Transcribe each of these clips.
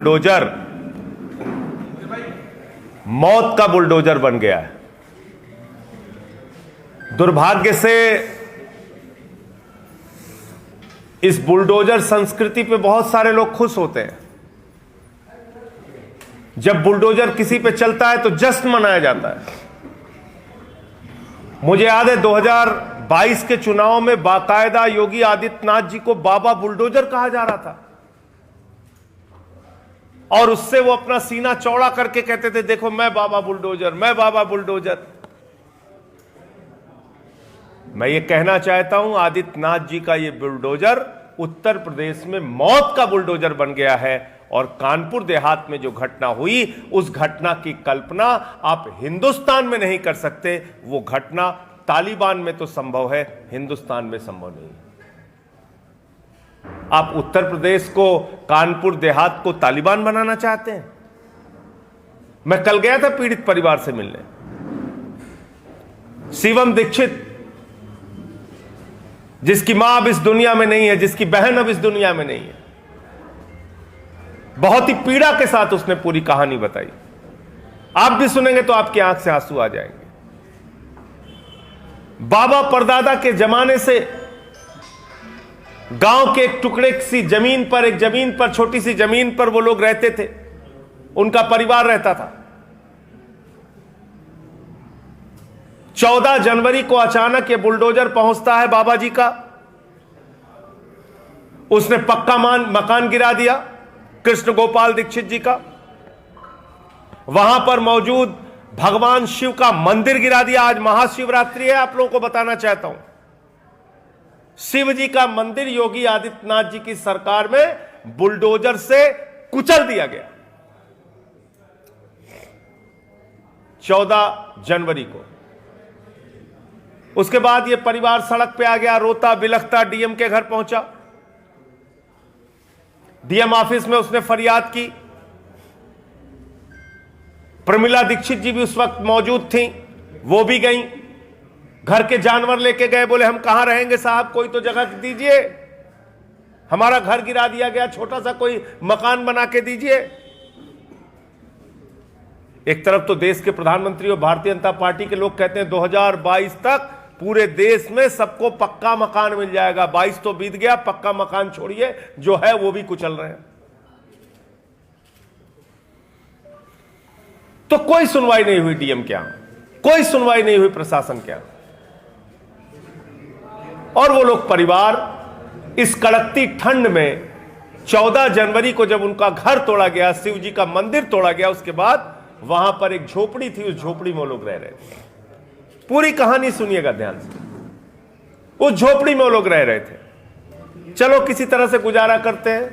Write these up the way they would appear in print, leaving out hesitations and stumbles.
Bulldozer मौत का bulldozer बन गया है। दुर्भाग्य से इस बुलडोजर संस्कृति पे बहुत सारे लोग खुश होते हैं। जब बुलडोजर किसी पे चलता है तो जश्न मनाया जाता है। मुझे याद है 2022 के चुनाव में बाकायदा योगी आदित्यनाथ जी को बाबा बुलडोजर कहा जा रहा था और उससे वो अपना सीना चौड़ा करके कहते थे, देखो मैं बाबा बुलडोजर, मैं बाबा बुलडोजर। मैं ये कहना चाहता हूं, आदित्यनाथ जी का ये बुलडोजर उत्तर प्रदेश में मौत का बुलडोजर बन गया है और कानपुर देहात में जो घटना हुई, उस घटना की कल्पना आप हिंदुस्तान में नहीं कर सकते। वो घटना तालिबान में तो संभव है, हिंदुस्तान में संभव नहीं। आप उत्तर प्रदेश को, कानपुर देहात को तालिबान बनाना चाहते हैं? मैं कल गया था पीड़ित परिवार से मिलने। शिवम दीक्षित, जिसकी मां अब इस दुनिया में नहीं है, जिसकी बहन अब इस दुनिया में नहीं है, बहुत ही पीड़ा के साथ उसने पूरी कहानी बताई। आप भी सुनेंगे तो आपकी आंख से आंसू आ जाएंगे। बाबा परदादा के जमाने से गांव के एक टुकड़े सी जमीन पर, एक जमीन पर, छोटी सी जमीन पर वो लोग रहते थे, उनका परिवार रहता था। 14 जनवरी को अचानक ये बुलडोजर पहुंचता है बाबा जी का। उसने पक्का मकान गिरा दिया कृष्ण गोपाल दीक्षित जी का। वहां पर मौजूद भगवान शिव का मंदिर गिरा दिया। आज महाशिवरात्रि है, आप लोगों को बताना चाहता हूं, शिव जी का मंदिर योगी आदित्यनाथ जी की सरकार में बुलडोजर से कुचल दिया गया 14 जनवरी को। उसके बाद यह परिवार सड़क पे आ गया, रोता बिलखता डीएम के घर पहुंचा। डीएम ऑफिस में उसने फरियाद की। प्रमिला दीक्षित जी भी उस वक्त मौजूद थी, वो भी गईं। घर के जानवर लेके गए, बोले हम कहां रहेंगे साहब, कोई तो जगह दीजिए, हमारा घर गिरा दिया गया, छोटा सा कोई मकान बना के दीजिए। एक तरफ तो देश के प्रधानमंत्री और भारतीय जनता पार्टी के लोग कहते हैं 2022 तक पूरे देश में सबको पक्का मकान मिल जाएगा। 22 तो बीत गया, पक्का मकान छोड़िए, जो है वो भी कुचल रहे हैं। तो कोई सुनवाई नहीं हुई डीएम के यहां, कोई सुनवाई नहीं हुई प्रशासन के यहां। और वो लोग परिवार इस कड़कती ठंड में 14 जनवरी को जब उनका घर तोड़ा गया, शिव जी का मंदिर तोड़ा गया, उसके बाद वहां पर एक झोपड़ी थी, उस झोपड़ी में वो लोग रह रहे थे। पूरी कहानी सुनिएगा ध्यान से। उस झोपड़ी में वो लोग रह रहे थे, चलो किसी तरह से गुजारा करते हैं।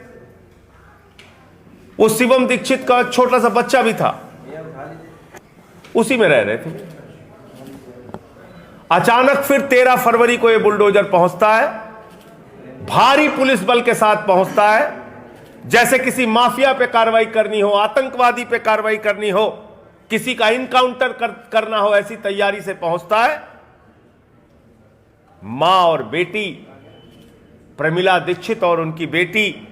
वो शिवम दीक्षित का छोटा सा बच्चा भी था, उसी में रह रहे थे। अचानक फिर 13 फरवरी को ये बुलडोजर पहुंचता है, भारी पुलिस बल के साथ पहुंचता है, जैसे किसी माफिया पे कार्रवाई करनी हो, आतंकवादी पे कार्रवाई करनी हो, किसी का इनकाउंटर करना हो, ऐसी तैयारी से पहुंचता है। मां और बेटी प्रमिला दीक्षित और उनकी बेटी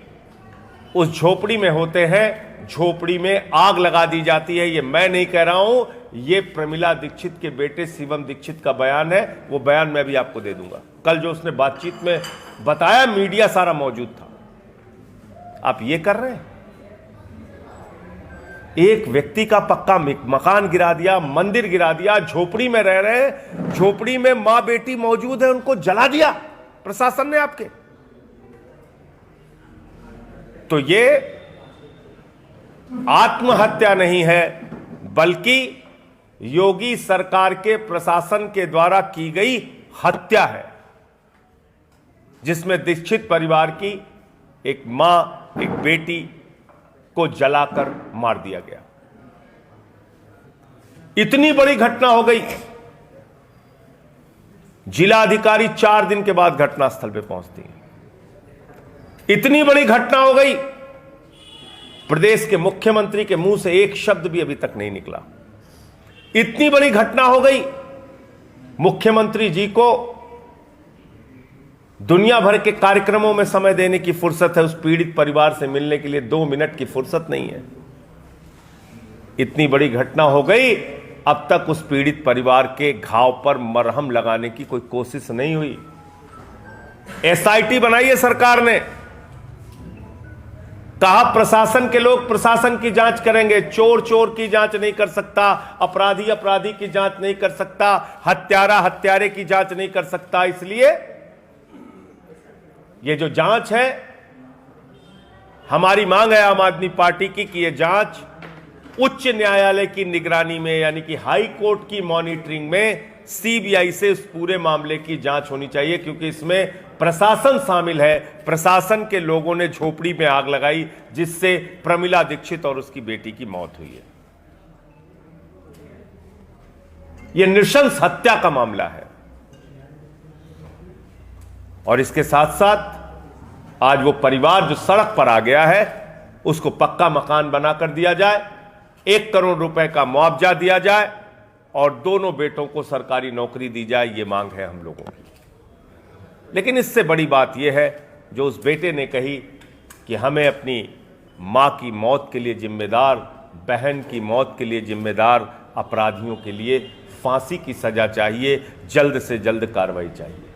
उस झोपड़ी में होते हैं। झोपड़ी में आग लगा दी जाती है। ये मैं नहीं कह रहा हूं, ये प्रमिला दीक्षित के बेटे शिवम दीक्षित का बयान है। वो बयान मैं भी आपको दे दूंगा। कल जो उसने बातचीत में बताया, मीडिया सारा मौजूद था। आप ये कर रहे हैं, एक व्यक्ति का पक्का मकान गिरा दिया, मंदिर गिरा दिया, झोपड़ी में रह रहे हैं, झोपड़ी में मां बेटी मौजूद है, उनको जला दिया प्रशासन ने आपके। तो ये आत्महत्या नहीं है, बल्कि योगी सरकार के प्रशासन के द्वारा की गई हत्या है, जिसमें दीक्षित परिवार की एक मां, एक बेटी को जलाकर मार दिया गया। इतनी बड़ी घटना हो गई, जिला अधिकारी 4 दिन के बाद घटनास्थल पे पहुंचती है। इतनी बड़ी घटना हो गई, प्रदेश के मुख्यमंत्री के मुंह से एक शब्द भी अभी तक नहीं निकला। इतनी बड़ी घटना हो गई, मुख्यमंत्री जी को दुनिया भर के कार्यक्रमों में समय देने की फुर्सत है, उस पीड़ित परिवार से मिलने के लिए 2 मिनट की फुर्सत नहीं है। इतनी बड़ी घटना हो गई, अब तक उस पीड़ित परिवार के घाव पर मरहम लगाने की कोई कोशिश नहीं हुई। एसआईटी बनाई है सरकार ने, कहा प्रशासन के लोग प्रशासन की जांच करेंगे, चोर चोर की जांच नहीं कर सकता, अपराधी अपराधी की जांच नहीं कर सकता, हत्यारा हत्यारे की जांच नहीं कर सकता। इसलिए ये जो जांच है, हमारी मांग है आम आदमी पार्टी की कि यह जांच उच्च न्यायालय की निगरानी में, यानी कि हाई कोर्ट की मॉनिटरिंग में सीबीआई से इस पूरे मामले की जांच होनी चाहिए, क्योंकि इसमें प्रशासन शामिल है। प्रशासन के लोगों ने झोपड़ी में आग लगाई, जिससे प्रमिला दीक्षित और उसकी बेटी की मौत हुई है। यह नृशंस हत्या का मामला है। और इसके साथ साथ आज वो परिवार जो सड़क पर आ गया है, उसको पक्का मकान बनाकर दिया जाए, 1 करोड़ रुपए का मुआवजा दिया जाए और दोनों बेटों को सरकारी नौकरी दी जाए। ये मांग है हम लोगों की। लेकिन इससे बड़ी बात यह है जो उस बेटे ने कही कि हमें अपनी मां की मौत के लिए जिम्मेदार, बहन की मौत के लिए जिम्मेदार अपराधियों के लिए फांसी की सजा चाहिए, जल्द से जल्द कार्रवाई चाहिए।